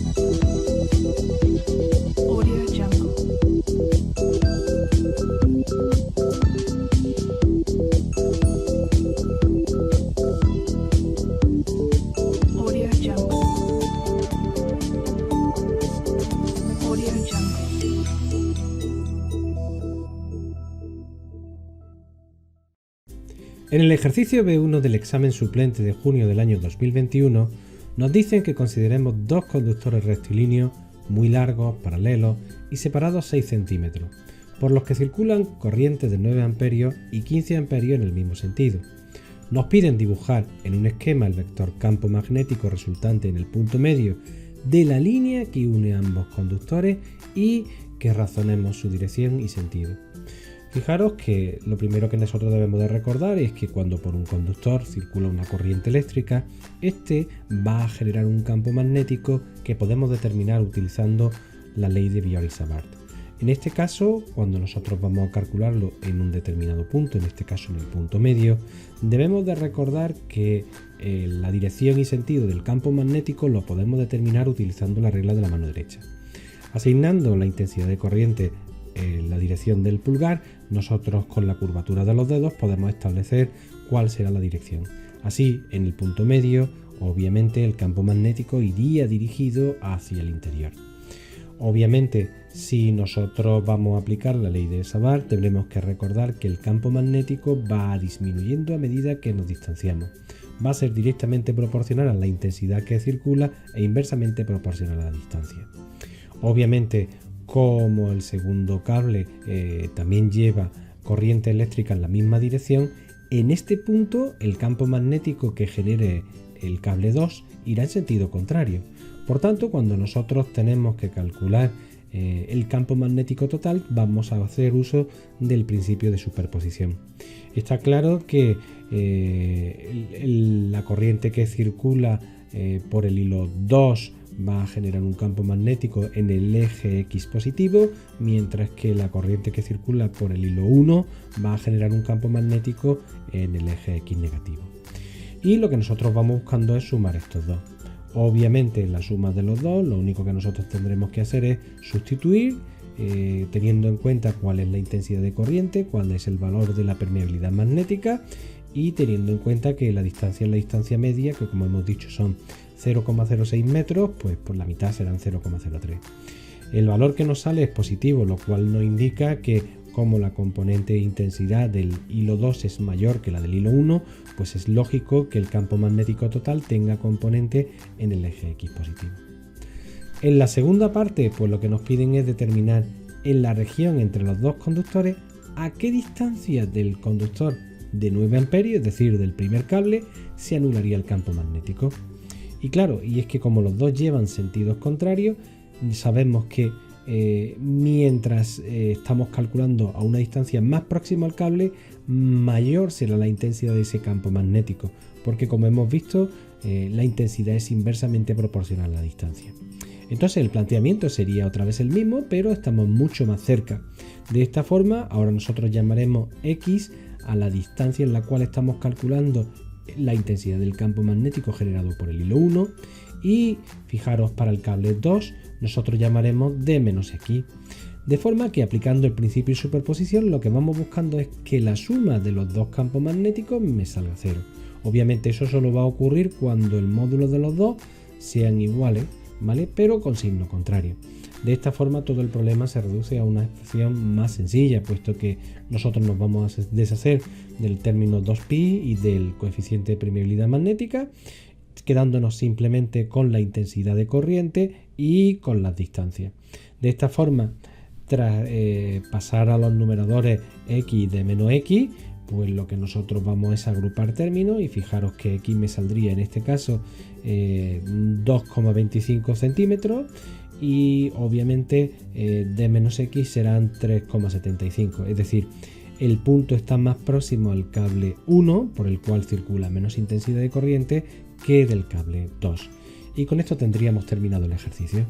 Audio Jungle. Audio Jungle. Audio Jungle. En el ejercicio B1 del examen suplente de junio del año 2021 nos dicen que consideremos dos conductores rectilíneos muy largos, paralelos y separados 6 centímetros, por los que circulan corrientes de 9 amperios y 15 amperios en el mismo sentido. Nos piden dibujar en un esquema el vector campo magnético resultante en el punto medio de la línea que une a ambos conductores y que razonemos su dirección y sentido. Fijaros que lo primero que nosotros debemos de recordar es que cuando por un conductor circula una corriente eléctrica, este va a generar un campo magnético que podemos determinar utilizando la ley de Biot-Savart. En este caso, cuando nosotros vamos a calcularlo en un determinado punto, en este caso en el punto medio, debemos de recordar que la dirección y sentido del campo magnético lo podemos determinar utilizando la regla de la mano derecha. Asignando la intensidad de corriente en la dirección del pulgar, nosotros con la curvatura de los dedos podemos establecer cuál será la dirección. Así, en el punto medio, obviamente el campo magnético iría dirigido hacia el interior. Obviamente, si nosotros vamos a aplicar la ley de Savart, tendremos que recordar que el campo magnético va disminuyendo a medida que nos distanciamos. Va a ser directamente proporcional a la intensidad que circula e inversamente proporcional a la distancia. Obviamente, como el segundo cable también lleva corriente eléctrica en la misma dirección, en este punto el campo magnético que genere el cable 2 irá en sentido contrario. Por tanto, cuando nosotros tenemos que calcular el campo magnético total, vamos a hacer uso del principio de superposición. Está claro que la corriente que circula por el hilo 2 va a generar un campo magnético en el eje X positivo, mientras que la corriente que circula por el hilo 1 va a generar un campo magnético en el eje X negativo. Y lo que nosotros vamos buscando es sumar estos dos. Obviamente, la suma de los dos, lo único que nosotros tendremos que hacer es sustituir, teniendo en cuenta cuál es la intensidad de corriente, cuál es el valor de la permeabilidad magnética y teniendo en cuenta que la distancia es la distancia media, que como hemos dicho son 0,06 metros, pues por la mitad serán 0,03. El valor que nos sale es positivo, lo cual nos indica que como la componente de intensidad del hilo 2 es mayor que la del hilo 1, pues es lógico que el campo magnético total tenga componente en el eje X positivo. En la segunda parte, pues lo que nos piden es determinar en la región entre los dos conductores a qué distancia del conductor de 9 amperios, es decir, del primer cable, se anularía el campo magnético. Y claro, y es que como los dos llevan sentidos contrarios, sabemos que mientras estamos calculando a una distancia más próxima al cable, mayor será la intensidad de ese campo magnético, porque como hemos visto, la intensidad es inversamente proporcional a la distancia. Entonces el planteamiento sería otra vez el mismo, pero estamos mucho más cerca. De esta forma, ahora nosotros llamaremos X a la distancia en la cual estamos calculando la intensidad del campo magnético generado por el hilo 1 y fijaros, para el cable 2 nosotros llamaremos D menos X, de forma que aplicando el principio de superposición lo que vamos buscando es que la suma de los dos campos magnéticos me salga 0. Obviamente eso solo va a ocurrir cuando el módulo de los dos sean iguales, ¿vale? Pero con signo contrario. De esta forma todo el problema se reduce a una expresión más sencilla, puesto que nosotros nos vamos a deshacer del término 2pi y del coeficiente de permeabilidad magnética, quedándonos simplemente con la intensidad de corriente y con las distancias. De esta forma, tras pasar a los numeradores x de menos x, pues lo que nosotros vamos es agrupar términos y fijaros que x me saldría en este caso 2,25 centímetros y obviamente d menos x serán 3,75, es decir, el punto está más próximo al cable 1, por el cual circula menos intensidad de corriente, que del cable 2. Y con esto tendríamos terminado el ejercicio.